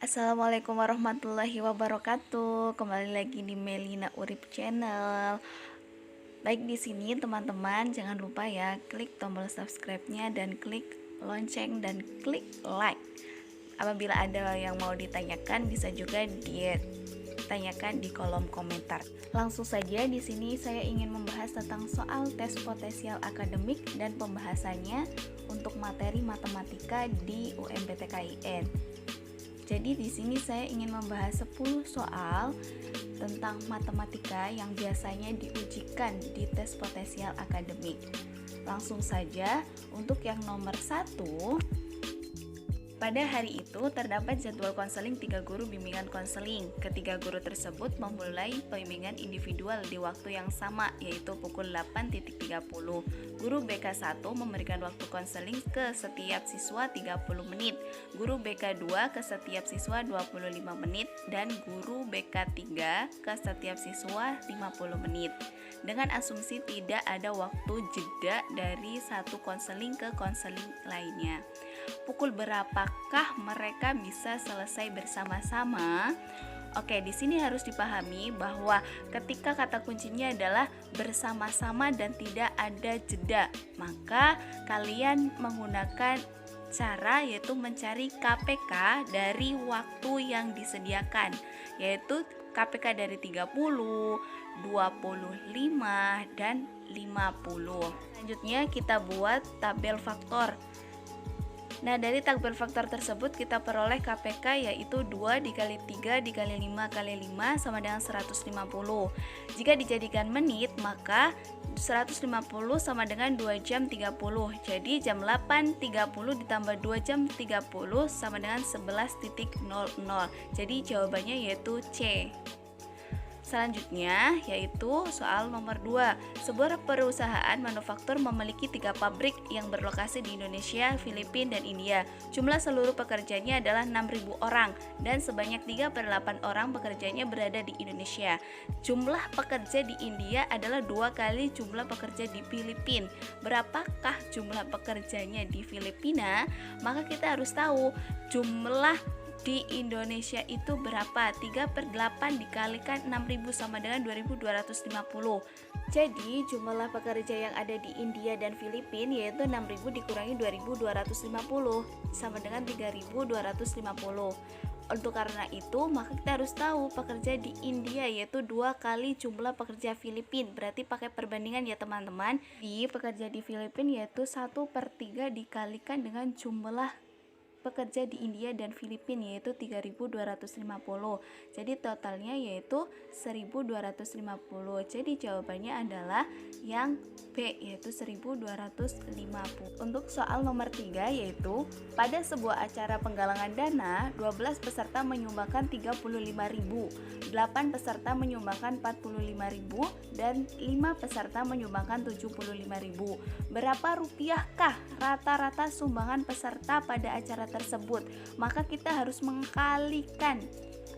Assalamualaikum warahmatullahi wabarakatuh. Kembali lagi di Melina Urip Channel. Baik, di sini teman-teman jangan lupa ya klik tombol subscribe-nya dan klik lonceng dan klik like. Apabila ada yang mau ditanyakan bisa juga ditanyakan di kolom komentar. Langsung saja di sini saya ingin membahas tentang soal tes potensial akademik dan pembahasannya untuk materi matematika di UMPTKIN. Jadi di sini saya ingin membahas 10 soal tentang matematika yang biasanya diujikan di tes potensial akademik. Langsung saja untuk yang nomor 1. Pada hari itu terdapat jadwal konseling 3 guru bimbingan konseling. Ketiga guru tersebut memulai pembimbingan individual di waktu yang sama, yaitu pukul 8.30. Guru BK1 memberikan waktu konseling ke setiap siswa 30 menit, guru BK2 ke setiap siswa 25 menit, dan guru BK3 ke setiap siswa 50 menit. Dengan asumsi tidak ada waktu jeda dari satu konseling ke konseling lainnya. Pukul berapakah mereka bisa selesai bersama-sama? Oke, di sini harus dipahami bahwa ketika kata kuncinya adalah bersama-sama dan tidak ada jeda, maka kalian menggunakan cara yaitu mencari KPK dari waktu yang disediakan, yaitu KPK dari 30, 25, dan 50. Selanjutnya kita buat tabel faktor. Nah, dari tabel faktor tersebut kita peroleh KPK yaitu 2 dikali 3 dikali 5 kali 5 sama dengan 150. Jika dijadikan menit, maka 150 sama dengan 2 jam 30. Jadi jam 8.30 ditambah 2 jam 30 sama dengan 11.00. Jadi jawabannya yaitu C. Selanjutnya yaitu soal nomor 2. Sebuah perusahaan manufaktur memiliki 3 pabrik yang berlokasi di Indonesia, Filipina, dan India. Jumlah seluruh pekerjanya adalah 6.000 orang dan sebanyak 3/8 orang pekerjanya berada di Indonesia. Jumlah pekerja di India adalah 2 kali jumlah pekerja di Filipina. Berapakah jumlah pekerjanya di Filipina? Maka kita harus tahu jumlah di Indonesia itu berapa? 3/8 dikalikan 6.000 sama dengan 2.250. Jadi jumlah pekerja yang ada di India dan Filipina yaitu 6.000 dikurangi 2.250 sama dengan 3.250. Untuk karena itu maka kita harus tahu pekerja di India yaitu 2 kali jumlah pekerja Filipina. Berarti pakai perbandingan ya teman-teman. Di pekerja di Filipina yaitu 1/3 dikalikan dengan jumlah pekerja di India dan Filipina yaitu 3.250. Jadi totalnya yaitu 1.250. Jadi jawabannya adalah yang B yaitu 1.250. Untuk soal nomor 3 yaitu pada sebuah acara penggalangan dana 12 peserta menyumbangkan 35.000, 8 peserta menyumbangkan 45.000 dan 5 peserta menyumbangkan 75.000. Berapa rupiahkah rata-rata sumbangan peserta pada acara tersebut? Maka kita harus mengkalikan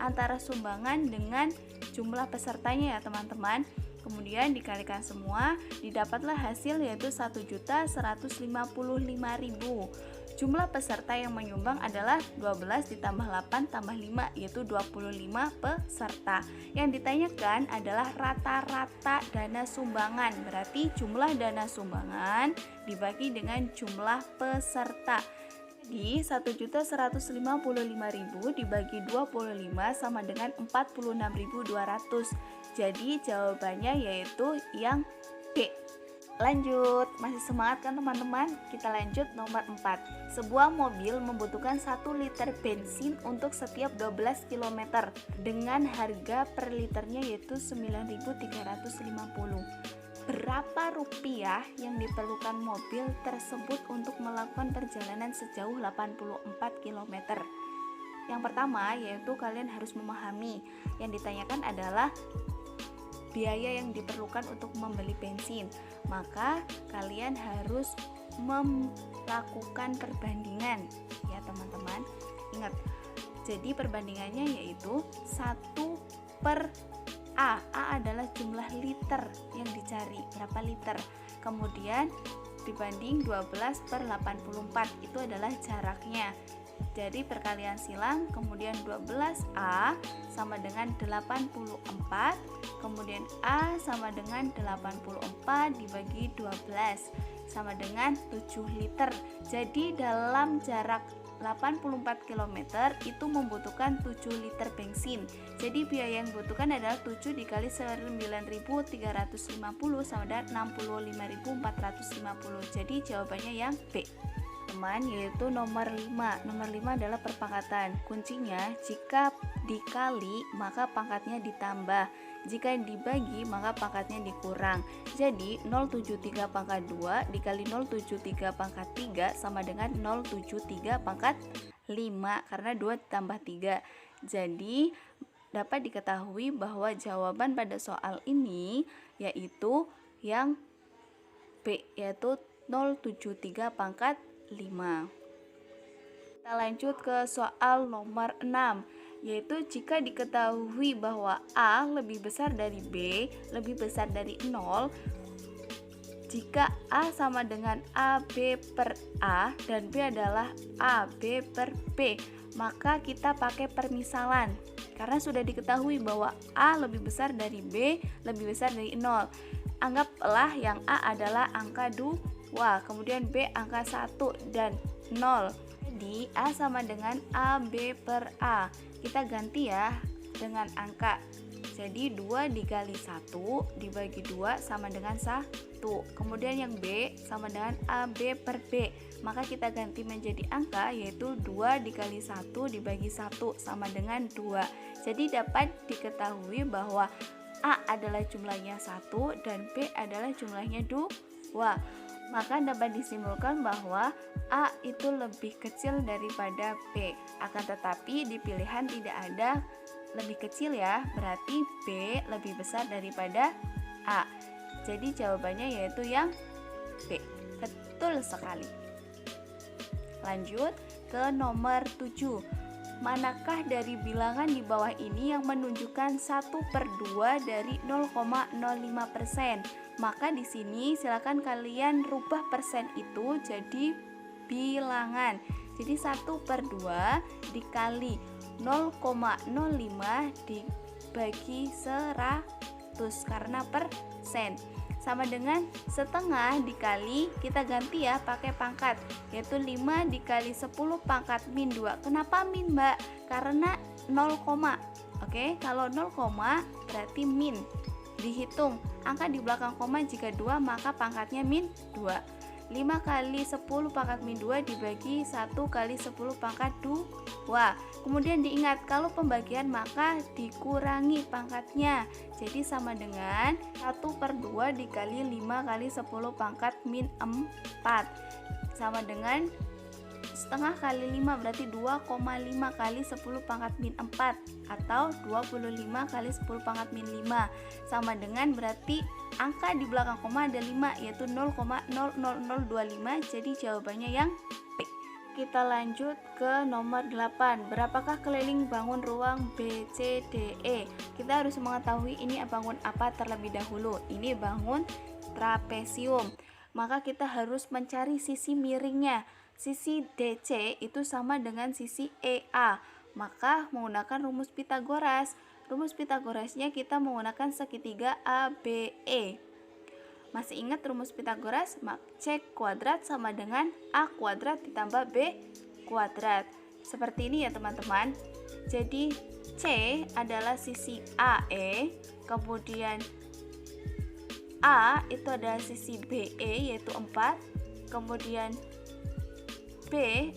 antara sumbangan dengan jumlah pesertanya ya teman-teman. Kemudian dikalikan semua, didapatlah hasil yaitu 1.155.000. Jumlah peserta yang menyumbang adalah 12 ditambah 8 tambah 5 yaitu 25 peserta. Yang ditanyakan adalah rata-rata dana sumbangan. Berarti jumlah dana sumbangan dibagi dengan jumlah peserta. Di 1.155.000 dibagi 25 sama dengan 46.200. Jadi jawabannya yaitu yang B. Lanjut, masih semangat kan teman-teman? Kita lanjut nomor 4. Sebuah mobil membutuhkan 1 liter bensin untuk setiap 12 km dengan harga per liternya yaitu 9.350. Berapa rupiah yang diperlukan mobil tersebut untuk melakukan perjalanan sejauh 84 km? Yang pertama yaitu kalian harus memahami yang ditanyakan adalah biaya yang diperlukan untuk membeli bensin. Maka kalian harus melakukan perbandingan ya teman-teman. Ingat, jadi perbandingannya yaitu 1/A. A adalah jumlah liter yang dicari, berapa liter. Kemudian dibanding 12/84 itu adalah jaraknya. Jadi perkalian silang, kemudian 12A sama dengan 84, kemudian A sama dengan 84 dibagi 12 sama dengan 7 liter. Jadi dalam jarak 84 km itu membutuhkan 7 liter bensin. Jadi biaya yang dibutuhkan adalah 7 dikali 9.350 sama dengan 65.450. Jadi jawabannya yang B, teman, yaitu nomor 5. Nomor 5 adalah perpangkatan. Kuncinya, jika dikali maka pangkatnya ditambah, jika dibagi maka pangkatnya dikurang. Jadi 073 pangkat 2 dikali 073 pangkat 3 sama dengan 073 pangkat 5, karena 2 tambah 3. Jadi dapat diketahui bahwa jawaban pada soal ini yaitu yang B, yaitu 073 pangkat 5. Kita lanjut ke soal nomor 6, yaitu jika diketahui bahwa A lebih besar dari B lebih besar dari 0, jika A sama dengan AB per A dan B adalah AB per B, maka kita pakai permisalan. Karena sudah diketahui bahwa A lebih besar dari B lebih besar dari 0, anggaplah yang A adalah angka 2, kemudian B angka 1 dan 0. Jadi A sama dengan AB per A. Kita ganti ya dengan angka. Jadi 2 dikali 1 dibagi 2 sama dengan 1. Kemudian yang B sama dengan AB per B. Maka kita ganti menjadi angka, yaitu 2 dikali 1 dibagi 1 sama dengan 2. Jadi dapat diketahui bahwa A adalah jumlahnya 1 dan B adalah jumlahnya 2. Maka dapat disimpulkan bahwa A itu lebih kecil daripada B. Akan tetapi di pilihan tidak ada lebih kecil ya, berarti B lebih besar daripada A. Jadi jawabannya yaitu yang B. Betul sekali. Lanjut ke nomor 7. Manakah dari bilangan di bawah ini yang menunjukkan 1/2 dari 0,05%? Maka di sini silakan kalian rubah persen itu jadi bilangan. Jadi 1/2 dikali 0,05 dibagi 100 karena persen sama dengan setengah dikali, kita ganti ya pakai pangkat, yaitu 5 dikali 10 pangkat min 2. Kenapa min, Mbak? Karena 0, oke, kalau 0, berarti min. Dihitung angka di belakang koma, jika 2 maka pangkatnya min 2. 5 kali 10 pangkat min 2 dibagi 1 kali 10 pangkat 2. Kemudian diingat, kalau pembagian maka dikurangi pangkatnya. Jadi sama dengan 1/2 dikali 5 kali 10 pangkat min 4. Sama dengan setengah kali 5, berarti 2,5 kali 10 pangkat min 4 atau 25 kali 10 pangkat min 5. Sama dengan berarti angka di belakang koma ada 5, yaitu 0,00025. Jadi jawabannya yang B. Kita lanjut ke nomor 8. Berapakah keliling bangun ruang B, C, D, E? Kita harus mengetahui ini bangun apa terlebih dahulu. Ini bangun trapesium. Maka kita harus mencari sisi miringnya. Sisi DC itu sama dengan sisi EA. Maka menggunakan rumus Pythagoras. Rumus Pythagorasnya kita menggunakan segitiga ABE. Masih ingat rumus Pythagoras? C kuadrat sama dengan A kuadrat ditambah B kuadrat. Seperti ini ya teman-teman. Jadi C adalah sisi AE, kemudian A itu adalah sisi BE yaitu 4, kemudian B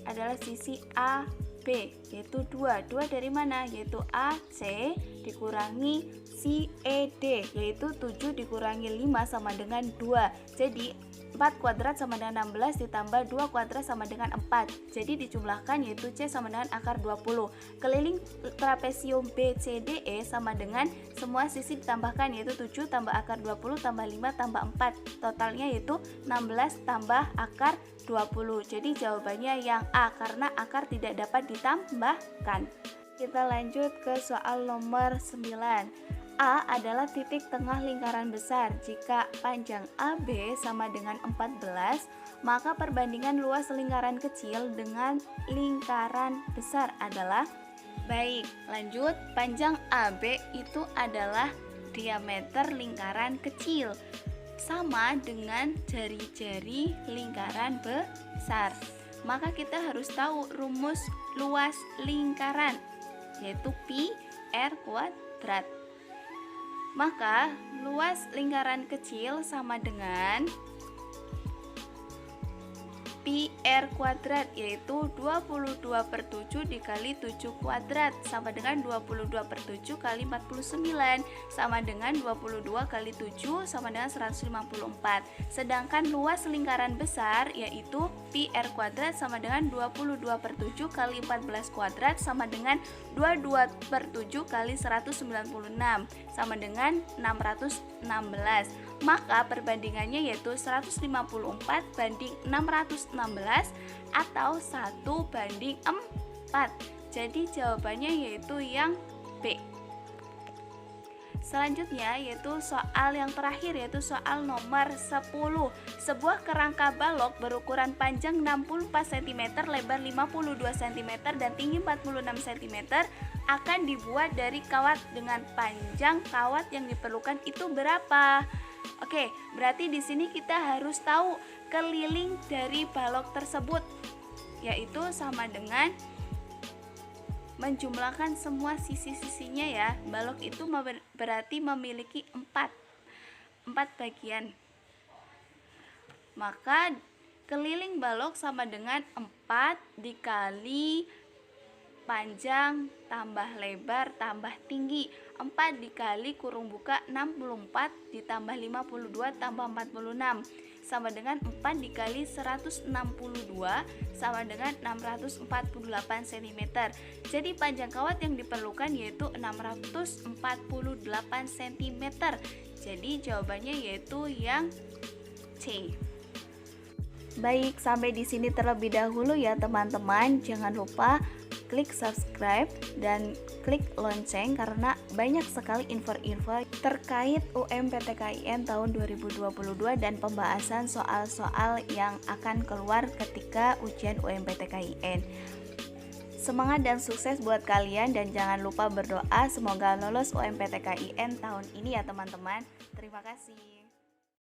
adalah sisi AB yaitu 2. 2 dari mana? Yaitu AC dikurangi CED yaitu 7 dikurangi 5 sama dengan 2. Jadi 4 kuadrat sama dengan 16 ditambah 2 kuadrat sama dengan 4. Jadi dijumlahkan yaitu C sama dengan akar 20. Keliling trapesium BCDE sama dengan semua sisi ditambahkan yaitu 7 tambah akar 20 tambah 5 tambah 4. Totalnya yaitu 16 tambah akar 20. Jadi jawabannya yang A karena akar tidak dapat ditambahkan. Kita lanjut ke soal nomor 9. A adalah titik tengah lingkaran besar. Jika panjang AB sama dengan 14, maka perbandingan luas lingkaran kecil dengan lingkaran besar adalah. Baik, lanjut. Panjang AB itu adalah diameter lingkaran kecil, sama dengan jari-jari lingkaran besar. Maka kita harus tahu rumus luas lingkaran, yaitu pi r kuadrat. Maka luas lingkaran kecil sama dengan pi r kuadrat, yaitu 22/7 dikali 7 kuadrat sama dengan 22/7 kali 49 sama dengan 22 kali 7 sama dengan 154. Sedangkan luas lingkaran besar yaitu pi r kuadrat sama dengan 22/7 kali 14 kuadrat sama dengan 22/7 kali 196 sama dengan 616. Maka perbandingannya yaitu 154 banding 616 atau 1/4. Jadi jawabannya yaitu yang B. Selanjutnya yaitu soal yang terakhir, yaitu soal nomor 10. Sebuah kerangka balok berukuran panjang 64 cm, lebar 52 cm dan tinggi 46 cm akan dibuat dari kawat dengan panjang kawat yang diperlukan itu berapa? Oke, berarti di sini kita harus tahu keliling dari balok tersebut, yaitu sama dengan menjumlahkan semua sisi-sisinya ya. Balok itu berarti memiliki 4 bagian. Maka keliling balok sama dengan 4 dikali panjang tambah lebar tambah tinggi. 4 dikali kurung buka 64 ditambah 52 tambah 46 sama dengan 4 dikali 162 sama dengan 648 cm. Jadi panjang kawat yang diperlukan yaitu 648 cm. Jadi jawabannya yaitu yang C. Baik, sampai di sini terlebih dahulu ya teman-teman. Jangan lupa klik subscribe dan klik lonceng karena banyak sekali info-info terkait UMPTKIN tahun 2022 dan pembahasan soal-soal yang akan keluar ketika ujian UMPTKIN. Semangat dan sukses buat kalian dan jangan lupa berdoa semoga lolos UMPTKIN tahun ini ya teman-teman. Terima kasih.